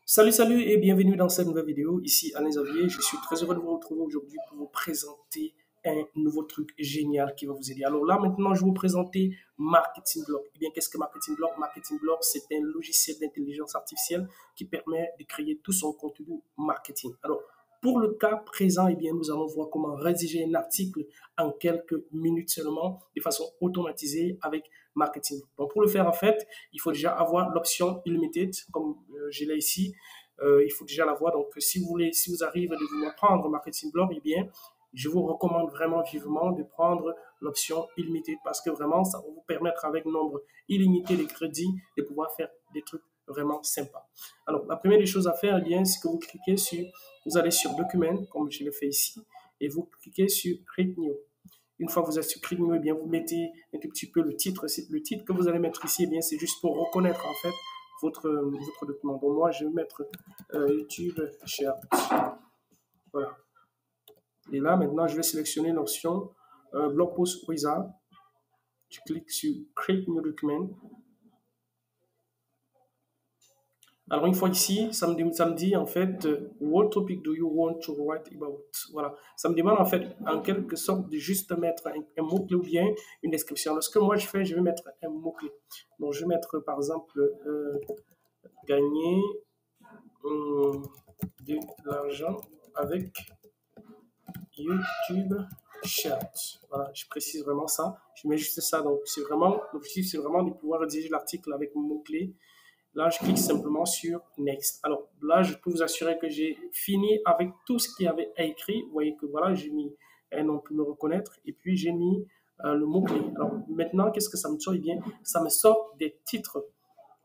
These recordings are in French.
Salut et bienvenue dans cette nouvelle vidéo. Ici Alain Xavier, je suis très heureux de vous retrouver aujourd'hui pour vous présenter un nouveau truc génial qui va vous aider. Alors là, maintenant, je vais vous présenter Marketing Block. Eh bien, qu'est-ce que Marketing Block? Marketing Block, c'est un logiciel d'intelligence artificielle qui permet de créer tout son contenu marketing. Alors, pour le cas présent, eh bien, nous allons voir comment rédiger un article en quelques minutes seulement, de façon automatisée avec Marketing. Donc, pour le faire, en fait, il faut déjà avoir l'option Unlimited, comme je l'ai ici. Il faut déjà l'avoir. Donc, si vous arrivez de vouloir prendre Marketing Block, eh bien, je vous recommande vraiment vivement de prendre l'option Unlimited parce que vraiment, ça va vous permettre avec nombre illimité de crédits de pouvoir faire des trucs vraiment sympa. Alors, la première des choses à faire, eh bien, c'est que vous allez sur Document, comme je le fais ici, et vous cliquez sur Create New. Une fois que vous êtes sur Create New, eh bien, vous mettez un tout petit peu le titre. Le titre que vous allez mettre ici, eh bien, c'est juste pour reconnaître, en fait, votre document. Donc, moi, je vais mettre YouTube Share. Voilà. Et là, maintenant, je vais sélectionner l'option Blog Post Wizard. Je clique sur Create New Document. Alors, une fois ici, ça me dit en fait, what topic do you want to write about? Voilà. Ça me demande en fait, en quelque sorte, de juste mettre un mot-clé ou bien une description. Alors, ce que moi je fais, je vais mettre un mot-clé. Donc, je vais mettre par exemple, gagner de l'argent avec YouTube Shorts. Voilà, je précise vraiment ça. Je mets juste ça. Donc, c'est vraiment, l'objectif, c'est vraiment de pouvoir rédiger l'article avec mon mot-clé. Là, je clique simplement sur Next. Alors là, je peux vous assurer que j'ai fini avec tout ce qu'il y avait à écrire. Vous voyez que voilà, j'ai mis un nom pour me reconnaître et puis j'ai mis le mot-clé. Alors maintenant, qu'est-ce que ça me sort? Eh bien, ça me sort des titres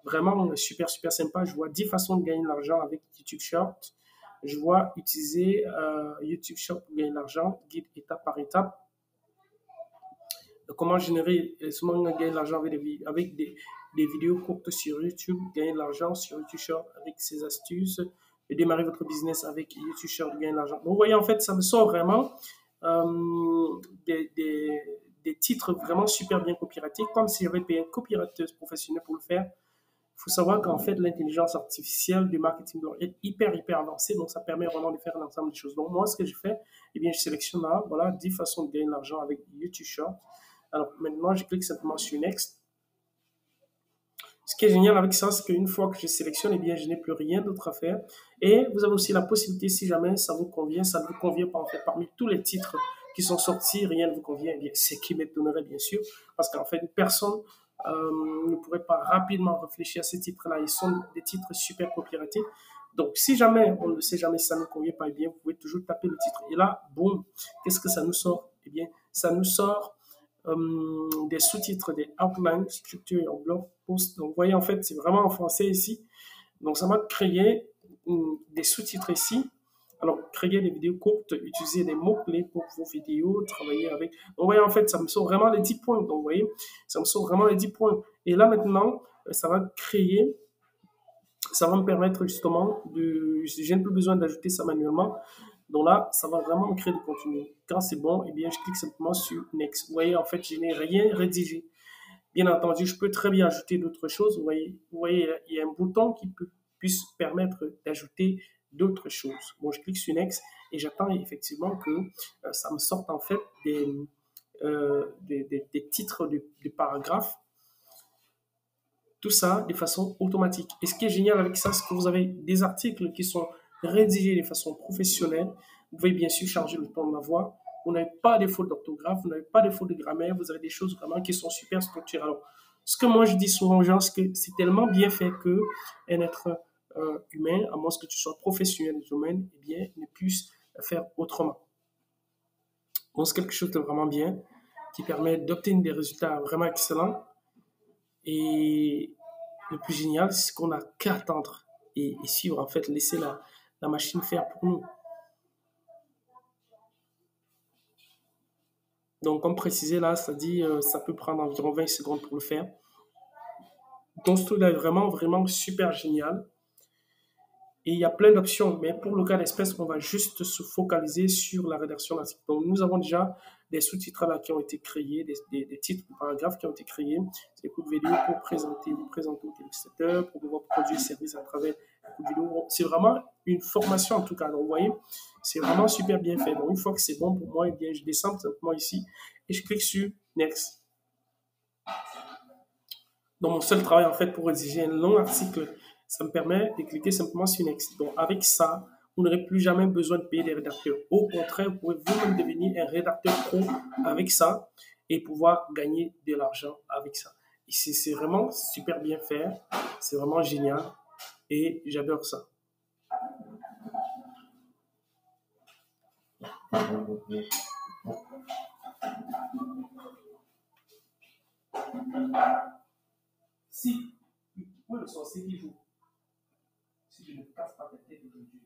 vraiment super sympa. Je vois 10 façons de gagner de l'argent avec YouTube Short. Je vois utiliser YouTube Short pour gagner de l'argent, guide étape par étape. Comment générer gagner de l'argent avec des vidéos courtes sur YouTube, gagner de l'argent sur YouTube Short avec ses astuces, et démarrer votre business avec YouTube Short, gagner de l'argent. Donc, vous voyez, en fait, ça me sort vraiment des titres vraiment super bien copyrightés, comme si j'avais payé un copywriter professionnel pour le faire. Il faut savoir qu'en fait, l'intelligence artificielle du marketing est hyper avancée, donc ça permet vraiment de faire l'ensemble des choses. Donc, moi, ce que je fais, eh bien, je sélectionne là, voilà, 10 façons de gagner de l'argent avec YouTube Short. Alors, maintenant, je clique simplement sur Next. Ce qui est génial avec ça, c'est qu'une fois que je sélectionne, eh bien, je n'ai plus rien d'autre à faire. Et vous avez aussi la possibilité, si jamais ça vous convient, ça ne vous convient pas, en fait, parmi tous les titres qui sont sortis, rien ne vous convient, eh bien, c'est qui m'étonnerait, bien sûr, parce qu'en fait, une personne ne pourrait pas rapidement réfléchir à ces titres-là. Ils sont des titres super copyrightés. Donc, si jamais, on ne sait jamais si ça ne vous convient pas, eh bien, vous pouvez toujours taper le titre. Et là, boum, qu'est-ce que ça nous sort? Eh bien, ça nous sort des sous-titres, des outlines, structure en blog post. Donc, vous voyez, en fait, c'est vraiment en français ici. Donc, ça va créer des sous-titres ici. Alors, créer des vidéos courtes, utiliser des mots-clés pour vos vidéos, travailler avec. Donc, vous voyez, en fait, ça me sort vraiment les 10 points. Donc, vous voyez, ça me sort vraiment les 10 points. Et là, maintenant, ça va créer, ça va me permettre justement de, je n'ai plus besoin d'ajouter ça manuellement. Donc là, ça va vraiment me créer du contenu. Quand c'est bon, eh bien, je clique simplement sur Next. Vous voyez, en fait, je n'ai rien rédigé. Bien entendu, je peux très bien ajouter d'autres choses. Vous voyez, il y a un bouton qui puisse permettre d'ajouter d'autres choses. Bon, je clique sur Next et j'attends effectivement que ça me sorte en fait des titres de paragraphes. Tout ça de façon automatique. Et ce qui est génial avec ça, c'est que vous avez des articles qui sont rédigés de façon professionnelle. Vous pouvez bien sûr changer le ton de la voix. Vous n'avez pas de fautes d'orthographe, vous n'avez pas de fautes de grammaire, vous avez des choses vraiment qui sont super structurées. Alors, ce que moi je dis souvent aux gens, c'est que c'est tellement bien fait qu'un être humain, à moins que tu sois professionnel du domaine, eh bien, ne puisse faire autrement. Donc, c'est quelque chose de vraiment bien qui permet d'obtenir des résultats vraiment excellents. Et le plus génial, c'est qu'on n'a qu'à attendre et suivre, en fait, laisser la machine faire pour nous. Donc, comme précisé là, ça dit ça peut prendre environ 20 secondes pour le faire. Donc, ce truc-là est vraiment super génial. Et il y a plein d'options, mais pour le cas d'espèce, on va juste se focaliser sur la rédaction d'articles. Donc, nous avons déjà des sous-titres là qui ont été créés, des titres de paragraphes qui ont été créés, des courtes vidéos pour vous présenter au téléspectateur, pour pouvoir produire service à travers beaucoup de vidéos. C'est vraiment une formation en tout cas. Donc, vous voyez, c'est vraiment super bien fait. Donc, une fois que c'est bon pour moi, eh bien, je descends simplement ici et je clique sur Next. Donc, mon seul travail, en fait, pour rédiger un long article, ça me permet de cliquer simplement sur Next. Donc, avec ça, vous n'aurez plus jamais besoin de payer des rédacteurs. Au contraire, vous pouvez vous-même devenir un rédacteur pro avec ça et pouvoir gagner de l'argent avec ça. Ici, c'est vraiment super bien fait. C'est vraiment génial et j'adore ça. Si, où est le sorcier qui joue? Si je ne casse pas ta tête aujourd'hui.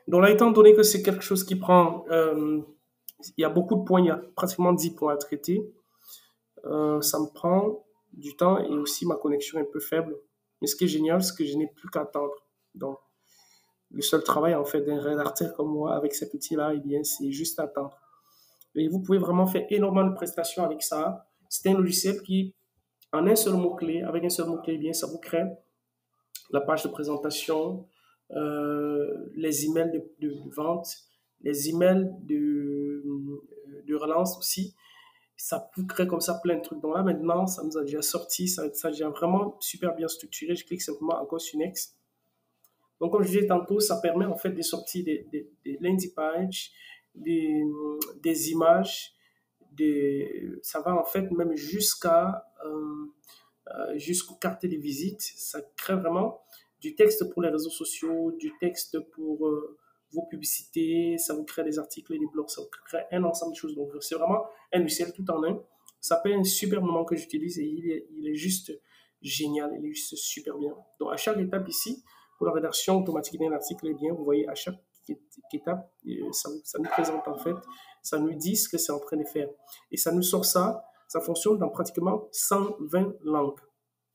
Donc là, étant donné que c'est quelque chose qui prend, il y a beaucoup de points, il y a pratiquement 10 points à traiter, ça me prend du temps et aussi ma connexion est un peu faible. Mais ce qui est génial, c'est que je n'ai plus qu'à attendre. Donc, le seul travail en fait d'un rédacteur comme moi avec cet outil-là, eh bien, c'est juste attendre. Et vous pouvez vraiment faire énormément de prestations avec ça. C'est un logiciel qui, en un seul mot-clé, avec un seul mot-clé, eh bien, ça vous crée la page de présentation, les emails de vente, les emails de relance aussi. Ça peut créer comme ça plein de trucs. Donc là, maintenant, ça nous a déjà sorti, ça a déjà vraiment super bien structuré. Je clique simplement encore sur Next. Donc, comme je disais tantôt, ça permet en fait de sortir des landing pages, des images, ça va en fait même jusqu'aux cartes de visite. Ça crée vraiment du texte pour les réseaux sociaux, du texte pour vos publicités, ça vous crée des articles et des blogs, ça vous crée un ensemble de choses. Donc, c'est vraiment un logiciel tout en un. Ça fait un super moment que j'utilise et il est juste génial, il est juste super bien. Donc, à chaque étape ici, pour la rédaction automatique d'un article, eh bien, vous voyez, à chaque étape, ça nous présente en fait, ça nous dit ce que c'est en train de faire. Et ça nous sort ça, ça fonctionne dans pratiquement 120 langues.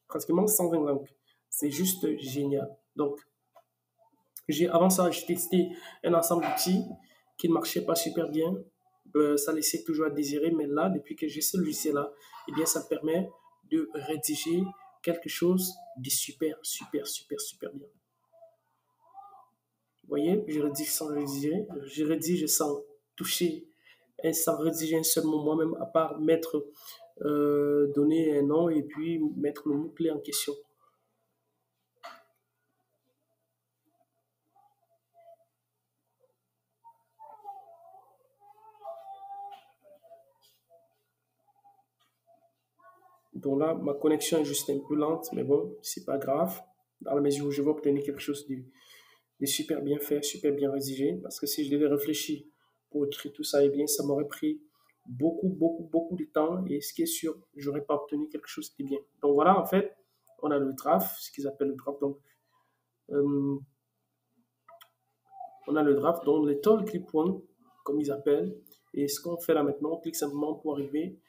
Pratiquement 120 langues. C'est juste génial. Donc, avant ça, j'ai testé un ensemble d'outils qui ne marchaient pas super bien. Ça laissait toujours à désirer, mais là, depuis que j'ai ce logiciel-là, eh bien, ça permet de rédiger quelque chose de super, super, super, super bien. Vous voyez, je rédige sans rédiger, je rédige sans toucher, et sans rédiger un seul mot moi-même, à part donner un nom et puis mettre le mot-clé en question. Donc là, ma connexion est juste un peu lente, mais bon, c'est pas grave. Dans la mesure où je vais obtenir quelque chose de super bien fait, super bien rédigé, parce que si je devais réfléchir pour écrire tout ça, eh bien, ça m'aurait pris beaucoup, beaucoup, beaucoup de temps. Et ce qui est sûr, j'aurais pas obtenu quelque chose de bien. Donc voilà, en fait, on a le draft, ce qu'ils appellent le draft. Donc, euh, on a le draft, donc les tall clip points, comme ils appellent. Et ce qu'on fait là maintenant, on clique simplement pour arriver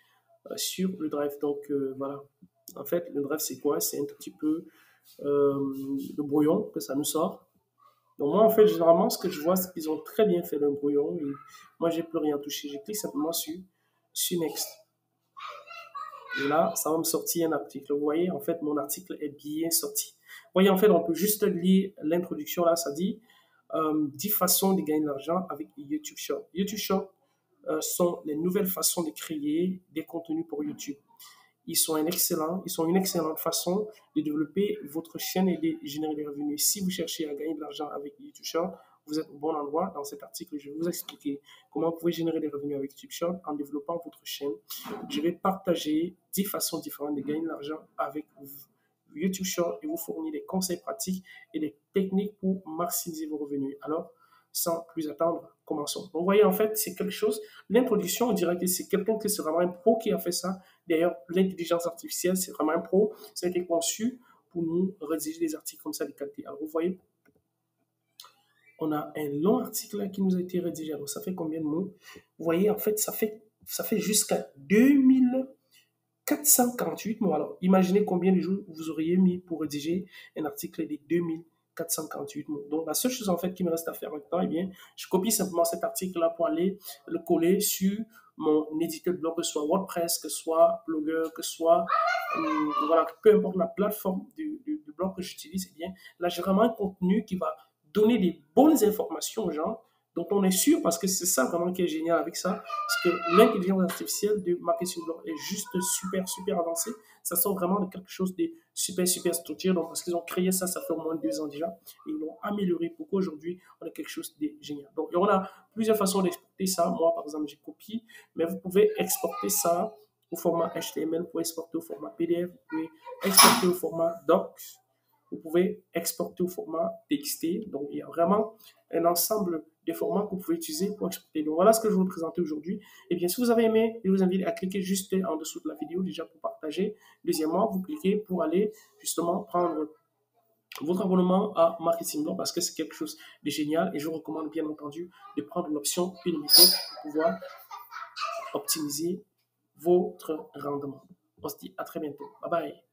sur le drive. Donc voilà. En fait, le drive, c'est quoi? C'est un tout petit peu le brouillon que ça nous sort. Donc moi, en fait, généralement, ce que je vois, c'est qu'ils ont très bien fait le brouillon. Et moi, j'ai plus rien touché. Je clique simplement sur Next. Et là, ça va me sortir un article. Vous voyez, en fait, mon article est bien sorti. Vous voyez, en fait, on peut juste lire l'introduction là. Ça dit 10 façons de gagner de l'argent avec YouTube Short. YouTube Short sont les nouvelles façons de créer des contenus pour YouTube. Ils sont une excellente façon de développer votre chaîne et de générer des revenus. Si vous cherchez à gagner de l'argent avec YouTube Short, vous êtes au bon endroit. Dans cet article, je vais vous expliquer comment vous pouvez générer des revenus avec YouTube Short en développant votre chaîne. Je vais partager 10 façons différentes de gagner de l'argent avec YouTube Short et vous fournir des conseils pratiques et des techniques pour maximiser vos revenus. Alors, sans plus attendre, commençons. Donc, vous voyez, en fait, c'est quelque chose. L'introduction, on dirait que c'est quelqu'un qui c'est vraiment un pro qui a fait ça. D'ailleurs, l'intelligence artificielle, c'est vraiment un pro. Ça a été conçu pour nous rédiger des articles comme ça de qualité. Alors, vous voyez, On a un long article là qui nous a été rédigé. Alors, ça fait combien de mots? Vous voyez, en fait, ça fait jusqu'à 2448 mots. Alors, imaginez combien de jours vous auriez mis pour rédiger un article de 2448 mots. Donc, la seule chose en fait qui me reste à faire maintenant, eh bien, je copie simplement cet article-là pour aller le coller sur mon éditeur de blog, que ce soit WordPress, que ce soit Blogger, que ce soit, voilà, peu importe la plateforme du blog que j'utilise, eh bien, là, j'ai vraiment un contenu qui va donner des bonnes informations aux gens dont on est sûr, parce que c'est ça vraiment qui est génial avec ça, parce que l'intelligence artificielle de marketing blog est juste super, super avancée. Ça sort vraiment de quelque chose de super, super structuré. Donc, parce qu'ils ont créé ça, ça fait au moins 2 ans déjà. Et ils l'ont amélioré beaucoup. Aujourd'hui, on a quelque chose de génial. Donc, on a plusieurs façons d'exporter ça. Moi, par exemple, j'ai copié, mais vous pouvez exporter ça au format HTML, vous pouvez exporter au format PDF, vous pouvez exporter au format doc, vous pouvez exporter au format TXT. Donc, il y a vraiment un ensemble de formats que vous pouvez utiliser pour exporter. Donc, voilà ce que je vais vous présenter aujourd'hui. Et bien, si vous avez aimé, je vous invite à cliquer juste en dessous de la vidéo déjà pour partager. Deuxièmement, vous cliquez pour aller justement prendre votre abonnement à Marketing Blog parce que c'est quelque chose de génial et je vous recommande bien entendu de prendre l'option illimitée pour pouvoir optimiser votre rendement. On se dit à très bientôt. Bye bye.